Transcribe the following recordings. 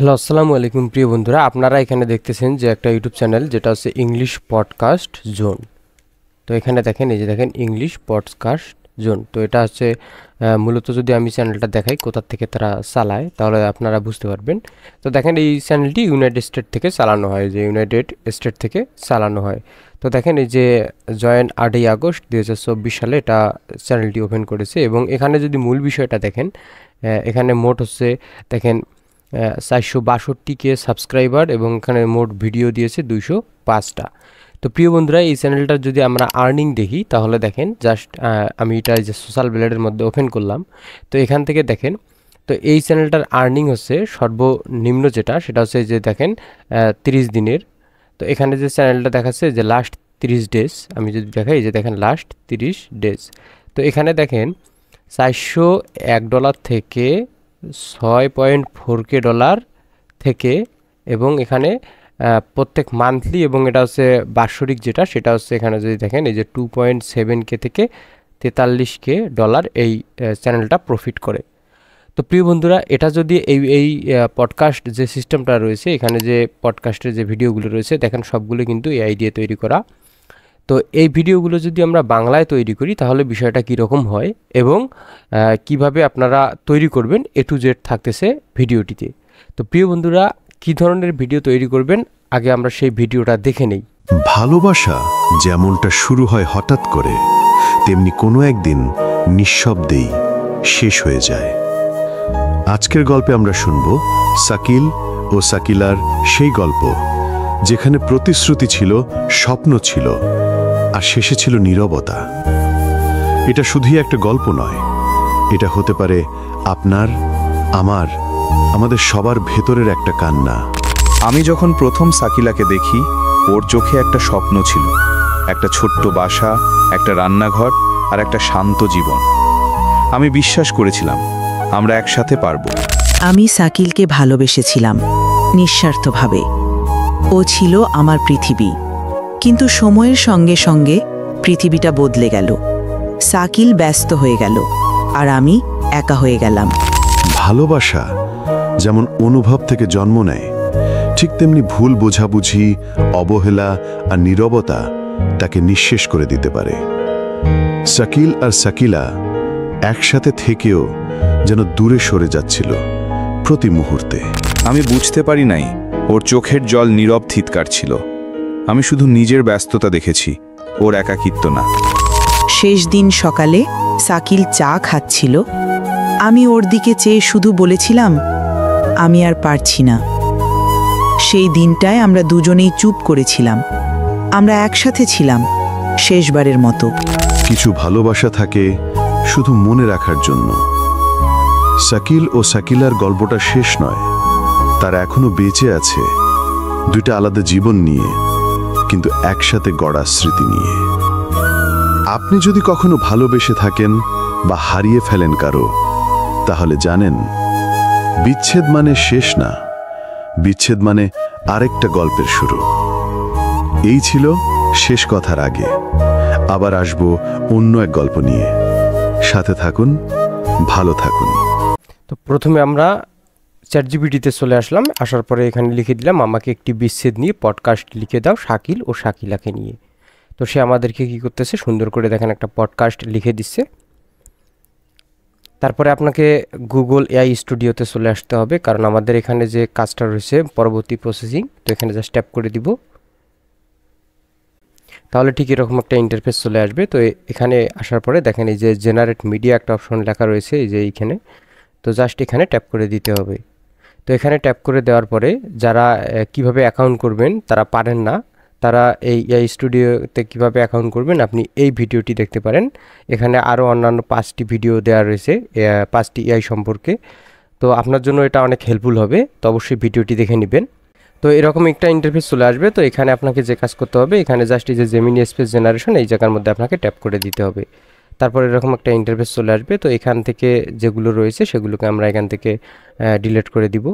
Hello, আসসালামু আলাইকুম প্রিয় বন্ধুরা। আপনারা এখানে দেখতেছেন যে একটা ইউটিউব চ্যানেল যেটা হচ্ছে ইংলিশ পডকাস্ট জোন। তো এখানে দেখেন, এই যে দেখেন ইংলিশ পডকাস্ট জোন। তো এটা হচ্ছে মূলত যদি আমি চ্যানেলটা দেখাই কোথা থেকে তারা চালায় তাহলে আপনারা বুঝতে পারবেন। তো দেখেন এই চ্যানেলটি ইউনাইটেড স্টেট থেকে চালানো হয়, যে ইউনাইটেড স্টেট থেকে চালানো হয়। তো দেখেন এই যে জয়েন 8ই আগস্ট 2024 সালে এটা চ্যানেলটি ওপেন করেছে। এবং এখানে যদি মূল বিষয়টা দেখেন, এখানে মোট হচ্ছে দেখেন 462K সাবস্ক্রাইবার এবং এখানে মোট ভিডিও দিয়েছে 205টা। তো প্রিয় বন্ধুরা, এই চ্যানেলটার যদি আমরা আর্নিং দেখি তাহলে দেখেন জাস্ট আমি এটা যে সোশ্যাল ব্লেডের মধ্যে ওপেন করলাম। তো এখান থেকে দেখেন, তো এই চ্যানেলটার আর্নিং হচ্ছে সর্বনিম্ন যেটা সেটা হচ্ছে যে দেখেন 30 দিনের। তো এখানে যে চ্যানেলটা দেখাচ্ছে যে লাস্ট 30 ডেজ, আমি যদি দেখাই যে দেখেন লাস্ট 30 ডেজ। তো এখানে দেখেন $401 থেকে $6.4K থেকে, এবং এখানে প্রত্যেক মান্থলি, এবং এটা হচ্ছে বাৎসরিক যেটা সেটা হচ্ছে এখানে যদি দেখেন এই যে 2.7K থেকে $43K এই চ্যানেলটা প্রফিট করে। তো প্রিয় বন্ধুরা, এটা যদি এই পডকাস্ট যে সিস্টেমটা রয়েছে, এখানে যে পডকাস্টের যে ভিডিওগুলো রয়েছে দেখেন সবগুলো কিন্তু এআই দিয়ে তৈরি করা। তো এই ভিডিওগুলো যদি আমরা বাংলায় তৈরি করি তাহলে বিষয়টা কীরকম হয় এবং কিভাবে আপনারা তৈরি করবেন A to Z থাকতেছে ভিডিওটিতে। তো প্রিয় বন্ধুরা, কী ধরনের ভিডিও তৈরি করবেন আগে আমরা সেই ভিডিওটা দেখে নেই। ভালোবাসা যেমনটা শুরু হয় হঠাৎ করে, তেমনি কোনো একদিন নিঃশব্দেই শেষ হয়ে যায়। আজকের গল্পে আমরা শুনব শাকিল ও শাকিলার সেই গল্প যেখানে প্রতিশ্রুতি ছিল, স্বপ্ন ছিল, আর শেষে ছিল নীরবতা। এটা শুধুই একটা গল্প নয়, এটা হতে পারে আপনার, আমাদের সবার ভেতরের একটা কান্না। আমি যখন প্রথম শাকিলাকে দেখি, ওর চোখে একটা স্বপ্ন ছিল, একটা ছোট্ট বাসা, একটা রান্নাঘর আর একটা শান্ত জীবন। আমি বিশ্বাস করেছিলাম আমরা একসাথে পারবো। আমি শাকিলকে ভালোবেসেছিলাম নিঃস্বার্থভাবে। ও ছিল আমার পৃথিবী। কিন্তু সময়ের সঙ্গে সঙ্গে পৃথিবীটা বদলে গেল। শাকিল ব্যস্ত হয়ে গেল আর আমি একা হয়ে গেলাম। ভালোবাসা যেমন অনুভব থেকে জন্ম নেয়, ঠিক তেমনি ভুল বোঝাবুঝি, অবহেলা আর নীরবতা তাকে নিঃশেষ করে দিতে পারে। শাকিল আর শাকিলা একসাথে থেকেও যেন দূরে সরে যাচ্ছিল প্রতি মুহূর্তে। আমি বুঝতে পারি নাই ওর চোখের জল নীরব থিতকার ছিল। আমি শুধু নিজের ব্যস্ততা দেখেছি, ওর একাকিত্ব না। শেষ দিন সকালে শাকিল চা খাচ্ছিল। আমি ওর দিকে চেয়ে শুধু বলেছিলাম, আমি আর পারছি না। সেই দিনটায় আমরা দুজনেই চুপ করেছিলাম। আমরা একসাথে ছিলাম শেষবারের মতো। কিছু ভালোবাসা থাকে শুধু মনে রাখার জন্য। শাকিল ও শাকিলার গল্পটা শেষ নয়, তারা এখনো বেঁচে আছে, দুইটা আলাদা জীবন নিয়ে, কিন্তু একসাথে গড়া স্মৃতি নিয়ে। আপনি যদি কখনো ভালোবেসে থাকেন বা হারিয়ে ফেলেন কারো, তাহলে জানেন বিচ্ছেদ মানে শেষ না, বিচ্ছেদ মানে আরেকটা গল্পের শুরু। এই ছিল শেষ কথার আগে। আবার আসবো অন্য এক গল্প নিয়ে। সাথে থাকুন, ভালো থাকুন। তো প্রথমে আমরা চ্যাটজিপিটিতে চলে আসলাম। আসার পরে এখানে লিখে দিলাম আমাকে একটি বিচ্ছেদ নিয়ে পডকাস্ট লিখে দাও শাকিল ও শাকিলাকে নিয়ে। তো সে আমাদেরকে কি করতেছে, সুন্দর করে দেখেন একটা পডকাস্ট লিখে দিচ্ছে। তারপরে আপনাকে গুগল এআই স্টুডিওতে চলে আসতে হবে, কারণ আমাদের এখানে যে কাজটা রয়েছে পরবর্তী প্রসেসিং। তো এখানে জাস্ট ট্যাপ করে দিব, তাহলে ঠিক এরকম একটা ইন্টারফেস চলে আসবে। তো এখানে আসার পরে দেখেন এই যে জেনারেট মিডিয়া একটা অপশন লেখা রয়েছে এই যে এইখানে। তো জাস্ট এখানে ট্যাপ করে দিতে হবে। তো এখানে ট্যাপ করে দেওয়ার পরে যারা কিভাবে অ্যাকাউন্ট করবেন তারা পারেন না, তারা এই এআই স্টুডিওতে কিভাবে অ্যাকাউন্ট করবেন আপনি এই ভিডিওটি দেখতে পারেন। এখানে আরও অন্যান্য 5টি ভিডিও দেওয়া রয়েছে 5টি এআই সম্পর্কে। তো আপনার জন্য এটা অনেক হেল্পফুল হবে, তো অবশ্যই ভিডিওটি দেখে নেবেন। তো এরকম একটা ইন্টারফেস চলে আসবে। তো এখানে আপনাকে যে কাজ করতে হবে, এখানে জাস্ট এই যে জেমিনি স্পেস জেনারেশন এই জায়গার মধ্যে আপনাকে ট্যাপ করে দিতে হবে। তারপর এরকম একটা ইন্টারফেস চলে আসবে। তো এখান থেকে যেগুলো রয়েছে সেগুলোকে আমরা এখান থেকে ডিলিট করে দিব।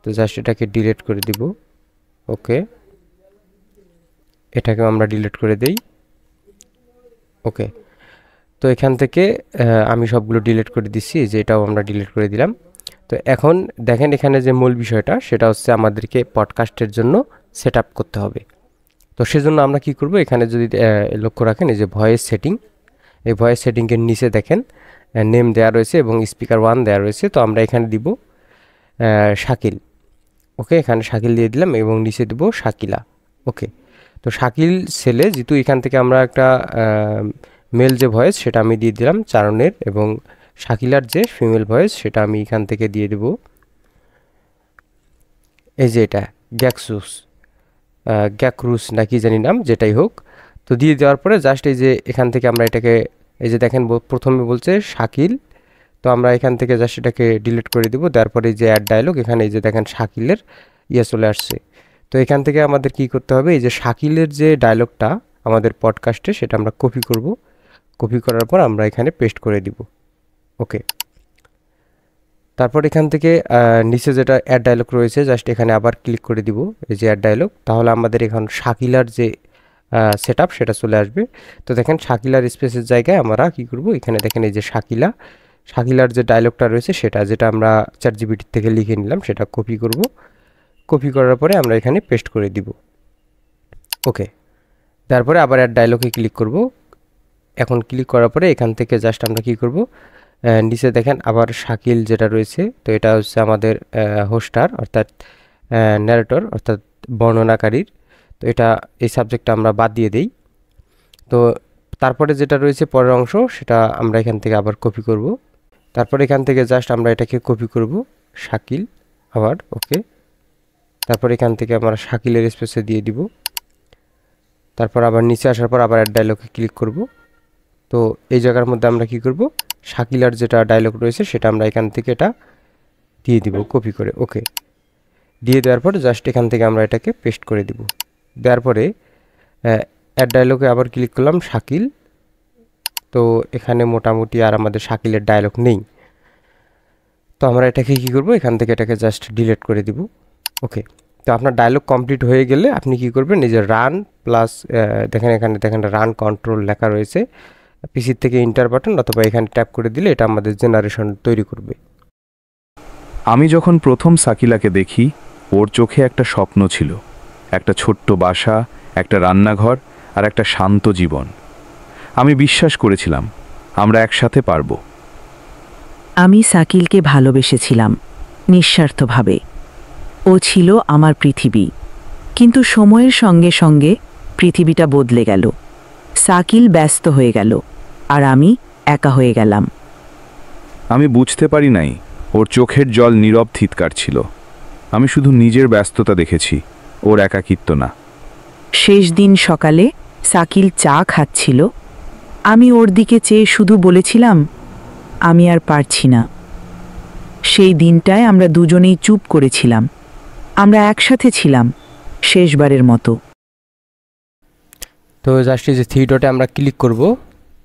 তো জাস্ট এটাকে ডিলিট করে দিব। ওকে, এটাকেও আমরা ডিলিট করে দেই। ওকে, তো এখান থেকে আমি সবগুলো ডিলিট করে দিচ্ছি, যে এটাও আমরা ডিলিট করে দিলাম। তো এখন দেখেন এখানে যে মূল বিষয়টা সেটা হচ্ছে আমাদেরকে পডকাস্টের জন্য সেট আপ করতে হবে। তো সেজন্য আমরা কি করব, এখানে যদি লক্ষ্য রাখেন এই যে ভয়েস সেটিং, এই ভয়েস সেটিংয়ের নিচে দেখেন নেম দেওয়া রয়েছে এবং স্পিকার 1 দেওয়া রয়েছে। তো আমরা এখানে দিব শাকিল। ওকে, এখানে শাকিল দিয়ে দিলাম এবং নিচে দিব শাকিলা। ওকে, তো শাকিল ছেলে, যেহেতু এখান থেকে আমরা একটা মেল যে ভয়েস সেটা আমি দিয়ে দিলাম চারণের, এবং শাকিলার যে ফিমেল ভয়েস সেটা আমি এখান থেকে দিয়ে দেব এই যে এটা গ্যাকরুস নাকি জানি নাম, যেটাই হোক। তো দিয়ে দেওয়ার পরে জাস্ট এই যে এখান থেকে আমরা এটাকে এই যে দেখেন প্রথমে বলছে শাকিল, তো আমরা এখান থেকে জাস্ট এটাকে ডিলিট করে দিব। তারপরে এই যে অ্যাড ডায়লগ, এখানে এই যে দেখেন শাকিলের চলে আসছে। তো এখান থেকে আমাদের কি করতে হবে, এই যে শাকিলের যে ডায়লগটা আমাদের পডকাস্টে সেটা আমরা কপি করব। কপি করার পর আমরা এখানে পেস্ট করে দিব। ওকে, তারপর এখান থেকে নিচে যেটা অ্যাড ডায়লগ রয়েছে জাস্ট এখানে আবার ক্লিক করে দিব এই যে অ্যাড ডায়লগ। তাহলে আমাদের এখন শাকিলার যে সেট আপ সেটা চলে আসবে। তো দেখেন শাকিলার স্পেসের জায়গায় আমরা কি করব, এখানে দেখেন এই যে শাকিলার যে ডায়লগটা রয়েছে সেটা, যেটা আমরা ChatGPT থেকে লিখে নিলাম, সেটা কপি করব। কপি করার পরে আমরা এখানে পেস্ট করে দিব। ওকে, তারপরে আবার অ্যাড ডায়লগে ক্লিক করব। এখন ক্লিক করার পরে এখান থেকে জাস্ট আমরা কি করব, নিচে দেখেন আবার শাকিল যেটা রয়েছে, তো এটা হচ্ছে আমাদের হোস্টার অর্থাৎ ন্যারেটর অর্থাৎ বর্ণনাকারীর। তো এটা এই সাবজেক্টটা আমরা বাদ দিয়ে দেই। তো তারপরে যেটা রয়েছে পরের অংশ সেটা আমরা এখান থেকে আবার কপি করব। তারপরে এখান থেকে জাস্ট আমরা এটাকে কপি করব শাকিল আবার। ওকে, তারপর এখান থেকে আমরা শাকিলের স্পেসে দিয়ে দিব। তারপর আবার নিচে আসার পর আবার অ্যাড ডায়লগে ক্লিক করব। তো এই জায়গার মধ্যে আমরা কি করব, শাকিলার যেটা ডায়লগ রয়েছে সেটা আমরা এখান থেকে এটা দিয়ে দিব কপি করে। ওকে, দিয়ে দেওয়ার পর জাস্ট এখান থেকে আমরা এটাকে পেস্ট করে দিব। দেওয়ার পরে অ্যাড ডায়লগে আবার ক্লিক করলাম শাকিল। তো এখানে মোটামুটি আর আমাদের শাকিলের ডায়লগ নেই। তো আমরা এটাকে কি করব, এখান থেকে এটাকে জাস্ট ডিলিট করে দিব। ওকে, তো আপনার ডায়লগ কমপ্লিট হয়ে গেলে আপনি কি করবেন, এই যে রান প্লাস দেখেন এখানে দেখেন রান কন্ট্রোল লেখা রয়েছে, পিসির থেকে ইন্টার বাটন অথবা এখানে ট্যাপ করে দিলে এটা আমাদের জেনারেশন তৈরি করবে। আমি যখন প্রথম সাকিলাকে দেখি, ওর চোখে একটা স্বপ্ন ছিল, একটা ছোট্ট বাসা, একটা রান্নাঘর আর একটা শান্ত জীবন। আমি বিশ্বাস করেছিলাম আমরা একসাথে পারবো। আমি সাকিলকে ভালোবেসেছিলাম নিঃস্বার্থভাবে। ও ছিল আমার পৃথিবী। কিন্তু সময়ের সঙ্গে সঙ্গে পৃথিবীটা বদলে গেল। সাকিল ব্যস্ত হয়ে গেল আর আমি একা হয়ে গেলাম। আমি বুঝতে পারি নাই ওর চোখের জল নীরব থিতকার ছিল। আমি শুধু নিজের ব্যস্ততা দেখেছি, ওর একাকিত্ব না। শেষ দিন সকালে সাকিল চা খাচ্ছিল। আমি ওর দিকে চেয়ে শুধু বলেছিলাম, আমি আর পারছি না। সেই দিনটায় আমরা দুজনেই চুপ করেছিলাম। আমরা একসাথে ছিলাম শেষবারের মতো। তো জাস্ট এই যে থ্রি ডটে আমরা ক্লিক করব।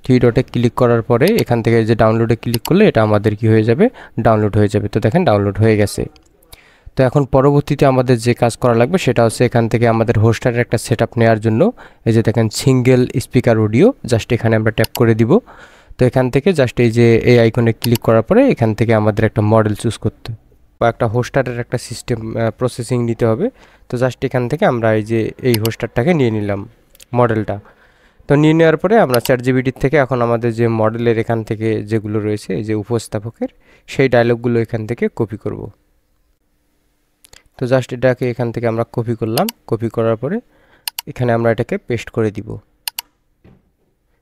থ্রি ডটে ক্লিক করার পরে এখান থেকে যে ডাউনলোডে ক্লিক করলে এটা আমাদের কি হয়ে যাবে, ডাউনলোড হয়ে যাবে। তো দেখেন ডাউনলোড হয়ে গেছে। তো এখন পরবর্তীতে আমাদের যে কাজ করা লাগবে সেটা হচ্ছে এখান থেকে আমাদের হোস্টারের একটা সেট আপ নেওয়ার জন্য এই যে দেখেন সিঙ্গেল স্পিকার অডিও, জাস্ট এখানে আমরা ট্যাপ করে দিব। তো এখান থেকে জাস্ট এই যে এই আইকনে ক্লিক করার পরে এখান থেকে আমাদের একটা মডেল চুজ করতে বা একটা হোস্টারের একটা সিস্টেম প্রসেসিং নিতে হবে। তো জাস্ট এখান থেকে আমরা এই যে এই হোস্টারটাকে নিয়ে নিলাম মডেলটা। তো নিয়ে নেওয়ার পরে আমরা ChatGPT থেকে এখন আমাদের যে মডেলের এখান থেকে যেগুলো রয়েছে এই যে উপস্থাপকের সেই ডায়লগগুলো এখান থেকে কপি করব। তো জাস্ট এটাকে এখান থেকে আমরা কপি করলাম। কপি করার পরে এখানে আমরা এটাকে পেস্ট করে দিব।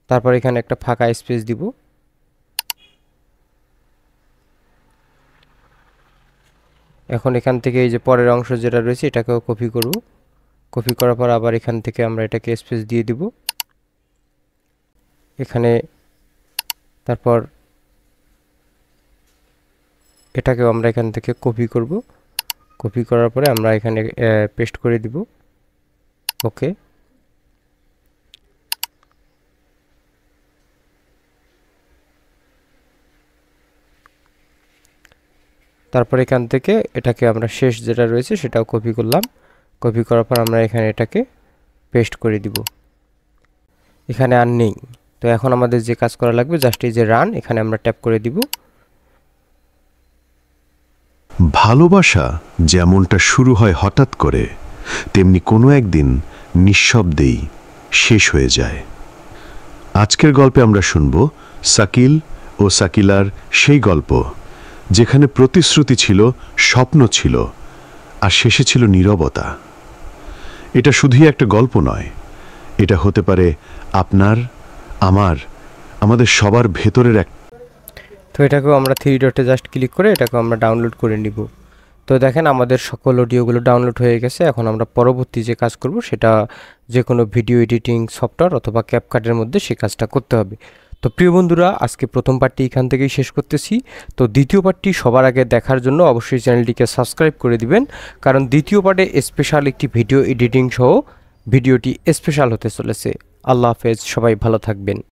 তারপর এখানে একটা ফাঁকা স্পেস দিব। এখন এখান থেকে এই যে পরের অংশ যেটা রয়েছে এটাকেও কপি করব। কপি করার পর আবার এখান থেকে আমরা এটাকে স্পেস দিয়ে দিব এখানে। তারপর এটাকেও আমরা এখান থেকে কপি করব। কপি করার পরে আমরা এখানে পেস্ট করে দিব। ওকে, তারপর এখান থেকে এটাকে আমরা শেষ যেটা রয়েছে সেটাও কপি করলাম। কপি করার পর আমরা এখানে এটাকে পেস্ট করে দিব। এখানে আর নেই। তো এখন আমাদের যে কাজ করা লাগবে জাস্ট এই যে রান, এখানে আমরা ট্যাপ করে দিব। ভালোবাসা যেমনটা শুরু হয় হঠাৎ করে, তেমনি কোনো একদিন নিঃশব্দেই শেষ হয়ে যায়। আজকের গল্পে আমরা শুনব শাকিল ও শাকিলার সেই গল্প, যেখানে প্রতিশ্রুতি ছিল, স্বপ্ন ছিল, আর শেষে ছিল নীরবতা। এটা শুধুই একটা গল্প নয়, এটা হতে পারে আপনার, আমাদের সবার ভেতরের এক। তো এটাকেও আমরা 3 ডটে জাস্ট ক্লিক করে এটাকেও আমরা ডাউনলোড করে নিব। তো দেখেন আমাদের সকল অডিওগুলো ডাউনলোড হয়ে গেছে। এখন আমরা পরবর্তী যে কাজ করব সেটা যে কোনো ভিডিও এডিটিং সফটওয়্যার অথবা ক্যাপকাটের মধ্যে সেই কাজটা করতে হবে। তো প্রিয় বন্ধুরা, আজকে প্রথম পার্টটি এখান থেকেই শেষ করতেছি। তো দ্বিতীয় পার্টটি সবার আগে দেখার জন্য অবশ্যই চ্যানেলটিকে সাবস্ক্রাইব করে দিবেন, কারণ দ্বিতীয় পার্টে স্পেশাল একটি ভিডিও এডিটিং সহ ভিডিওটি স্পেশাল হতে চলেছে। আল্লাহ হাফেজ, সবাই ভালো থাকবেন।